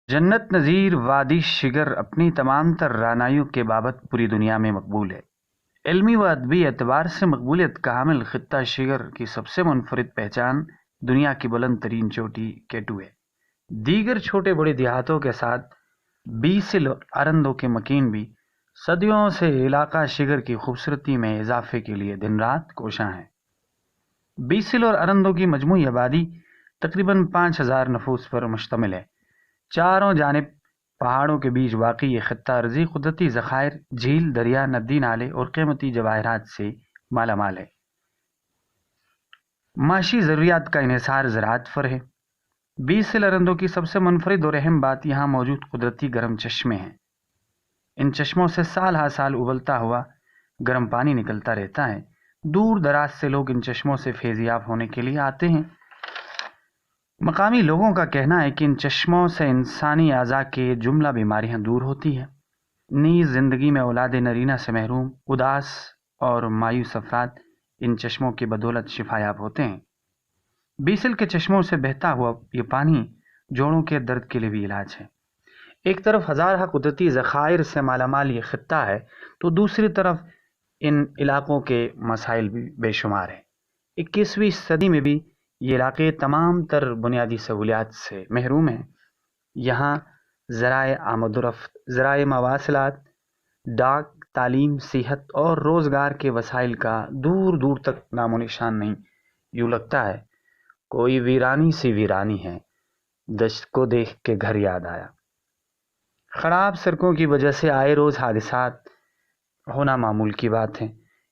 جنت نظیر وادی شگر اپنی تمام تر رانائیوں کے بابت پوری دنیا میں مقبول ہے۔ علمی و ادبی اعتبار سے مقبولیت کا حامل خطہ شگر کی سب سے منفرد پہچان دنیا کی بلند ترین چوٹی کیٹو ہے۔ دیگر چھوٹے بڑے دیہاتوں کے ساتھ بیسل اور ارندو کے مکین بھی صدیوں سے علاقہ شگر کی خوبصورتی میں اضافے کے لیے دن رات کوشاں ہیں۔ بیسل اور ارندو کی مجموعی آبادی تقریباً 5000 نفوس پر مشتمل ہے۔ چاروں جانب پہاڑوں کے بیچ واقع یہ خطہ عرضی قدرتی ذخائر، جھیل، دریا، ندی نالے اور قیمتی جواہرات سے مالا مال ہے۔ معاشی ضروریات کا انحصار زراعت پر ہے۔ بیسل ارندو کی سب سے منفرد اور اہم بات یہاں موجود قدرتی گرم چشمے ہیں۔ ان چشموں سے سال ہر سال ابلتا ہوا گرم پانی نکلتا رہتا ہے۔ دور دراز سے لوگ ان چشموں سے فیضیاب ہونے کے لیے آتے ہیں۔ مقامی لوگوں کا کہنا ہے کہ ان چشموں سے انسانی اعضاء کے جملہ بیماریاں دور ہوتی ہیں۔ نیز زندگی میں اولاد نرینہ سے محروم، اداس اور مایوس افراد ان چشموں کی بدولت شفایاب ہوتے ہیں۔ بیسل کے چشموں سے بہتا ہوا یہ پانی جوڑوں کے درد کے لیے بھی علاج ہے۔ ایک طرف ہزارہ قدرتی ذخائر سے مالا مال یہ خطہ ہے تو دوسری طرف ان علاقوں کے مسائل بھی بے شمار ہیں۔ 21ویں صدی میں بھی یہ علاقے تمام تر بنیادی سہولیات سے محروم ہیں۔ یہاں ذرائع آمد و رفت، ذرائع مواصلات، ڈاک، تعلیم، صحت اور روزگار کے وسائل کا دور دور تک نام و نشان نہیں۔ یوں لگتا ہے کوئی ویرانی سی ویرانی ہے، دشت کو دیکھ کے گھر یاد آیا۔ خراب سڑکوں کی وجہ سے آئے روز حادثات ہونا معمول کی بات ہے۔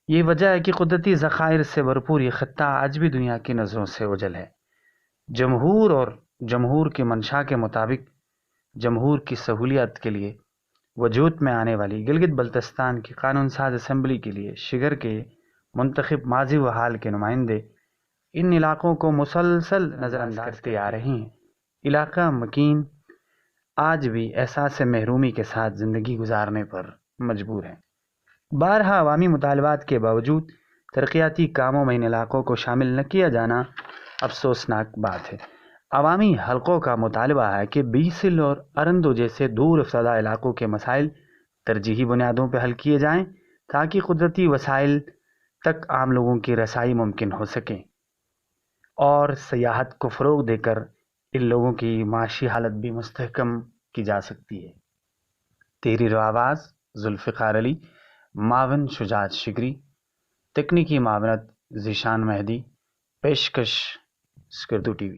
یہ وجہ ہے کہ قدرتی ذخائر سے بھرپور یہ خطہ آج بھی دنیا کی نظروں سے اوجھل ہے۔ جمہور کی منشا کے مطابق جمہور کی سہولیت کے لیے وجود میں آنے والی گلگت بلتستان کی قانون ساز اسمبلی کے لیے شگر کے منتخب ماضی و حال کے نمائندے ان علاقوں کو مسلسل نظر انداز کرتے آ رہے ہیں۔ علاقہ مکین آج بھی احساس محرومی کے ساتھ زندگی گزارنے پر مجبور ہیں۔ بارہا عوامی مطالبات کے باوجود ترقیاتی کاموں میں ان علاقوں کو شامل نہ کیا جانا افسوسناک بات ہے۔ عوامی حلقوں کا مطالبہ ہے کہ بیسل اور ارندو جیسے دور افتادہ علاقوں کے مسائل ترجیحی بنیادوں پر حل کیے جائیں تاکہ قدرتی وسائل تک عام لوگوں کی رسائی ممکن ہو سکے اور سیاحت کو فروغ دے کر ان لوگوں کی معاشی حالت بھی مستحکم کی جا سکتی ہے۔ تحریر و آواز ذوالفقار علی، معاون شجاعت شگری، تکنیکی معاونت ذیشان مہدی، پیشکش اسکردو ٹی وی۔